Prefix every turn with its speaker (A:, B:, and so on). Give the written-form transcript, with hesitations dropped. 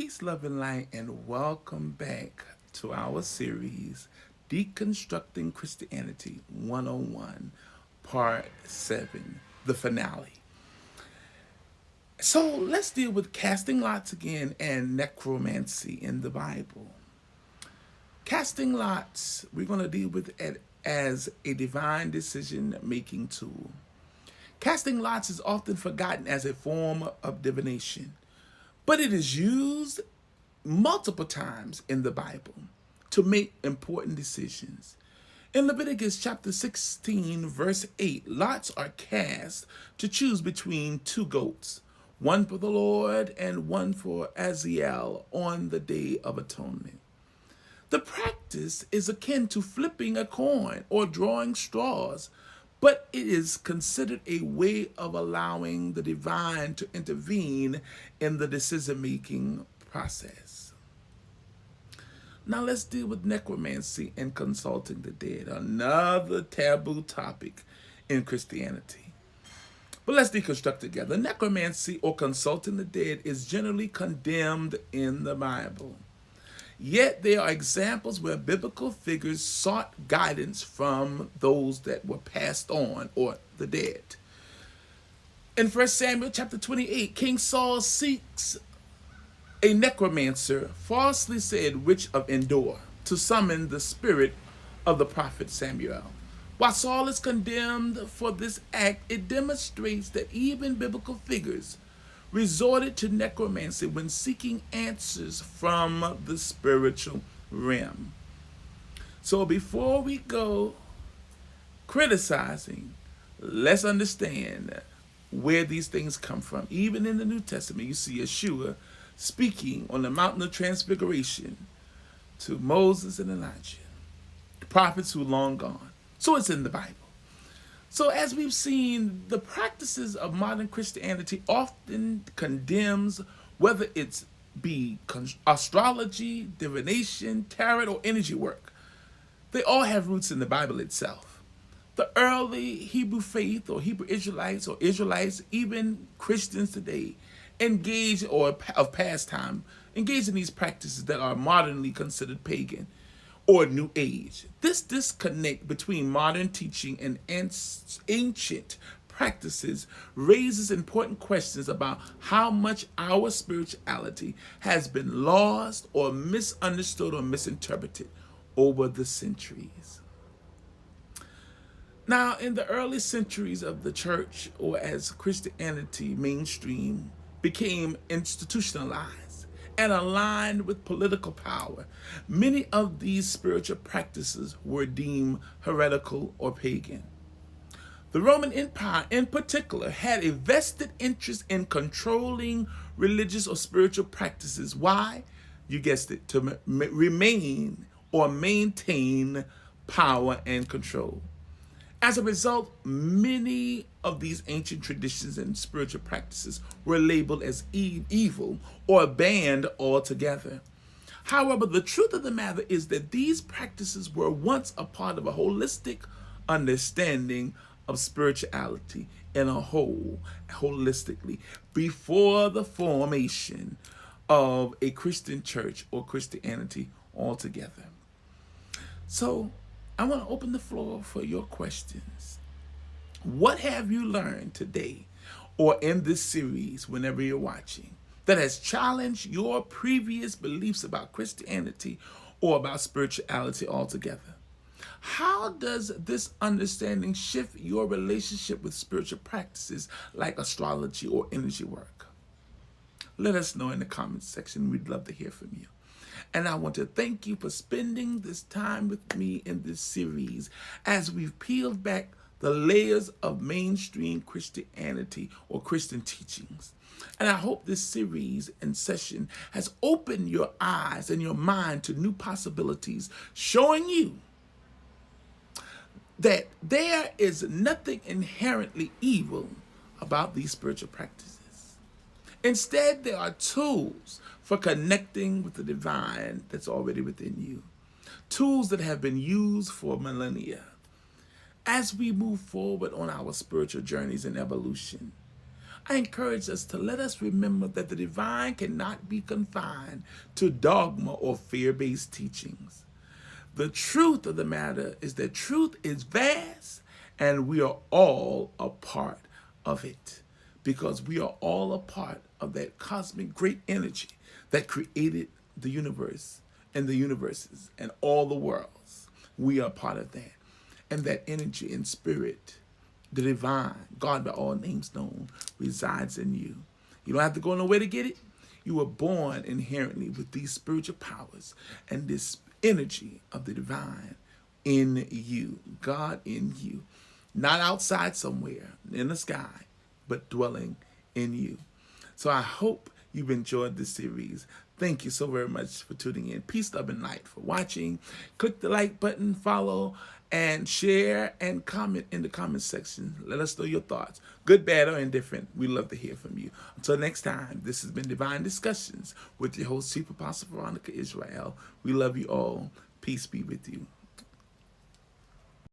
A: Peace, love, and light, and welcome back to our series, Deconstructing Christianity 101, Part 7, the finale. So let's deal with casting lots again and necromancy in the Bible. Casting lots, we're going to deal with it as a divine decision making tool. Casting lots is often forgotten as a form of divination, but it is used multiple times in the Bible to make important decisions. In Leviticus chapter 16, verse 8, lots are cast to choose between two goats, one for the Lord and one for Azazel on the Day of Atonement. The practice is akin to flipping a coin or drawing straws, but it is considered a way of allowing the divine to intervene in the decision making process. Now let's deal with necromancy and consulting the dead, another taboo topic in Christianity. But let's deconstruct together. Necromancy or consulting the dead is generally condemned in the Bible. Yet there are examples where biblical figures sought guidance from those that were passed on or the dead. In 1 Samuel chapter 28, King Saul seeks a necromancer, falsely said witch of Endor, to summon the spirit of the prophet Samuel. While Saul is condemned for this act, it demonstrates that even biblical figures resorted to necromancy when seeking answers from the spiritual realm. So before we go criticizing, let's understand where these things come from. Even in the New Testament, you see Yeshua speaking on the mountain of transfiguration to Moses and Elijah, the prophets who are long gone. So it's in the Bible. So as we've seen, the practices of modern Christianity often condemns whether it's be astrology, divination, tarot, or energy work. They all have roots in the Bible itself. The early Hebrew faith or Hebrew Israelites, even Christians today, engage or of past time, engage in these practices that are modernly considered pagan or New Age. This disconnect between modern teaching and ancient practices raises important questions about how much our spirituality has been lost or misunderstood or misinterpreted over the centuries. Now, in the early centuries of the church, or as Christianity mainstream became institutionalized and aligned with political power, many of these spiritual practices were deemed heretical or pagan. The Roman Empire, in particular, had a vested interest in controlling religious or spiritual practices. Why? You guessed it, to remain or maintain power and control. As a result, many of these ancient traditions and spiritual practices were labeled as evil or banned altogether. However, the truth of the matter is that these practices were once a part of a holistic understanding of spirituality in a whole, holistically, before the formation of a Christian church or Christianity altogether. So, I want to open the floor for your questions. What have you learned today or in this series, whenever you're watching, that has challenged your previous beliefs about Christianity or about spirituality altogether? How does this understanding shift your relationship with spiritual practices like astrology or energy work? Let us know in the comments section. We'd love to hear from you. And I want to thank you for spending this time with me in this series as we've peeled back the layers of mainstream Christianity or Christian teachings. And I hope this series and session has opened your eyes and your mind to new possibilities, showing you that there is nothing inherently evil about these spiritual practices. Instead, there are tools for connecting with the divine that's already within you. Tools that have been used for millennia. As we move forward on our spiritual journeys and evolution, I encourage us to let us remember that the divine cannot be confined to dogma or fear-based teachings. The truth of the matter is that truth is vast and we are all a part of it because we are all a part of that cosmic great energy that created the universe and the universes and all the worlds. We are part of that. And that energy and spirit, the divine, God by all names known, resides in you. You don't have to go nowhere to get it. You were born inherently with these spiritual powers and this energy of the divine in you, God in you, not outside somewhere in the sky, but dwelling in you. So I hope you've enjoyed this series. Thank you so very much for tuning in. Peace, love, and light for watching. Click the like button, follow, and share and comment in the comment section. Let us know your thoughts, good, bad, or indifferent. We love to hear from you. Until next time, this has been Divine Discussions with your host, Chief Apostle Veronica Israel. We love you all. Peace be with you.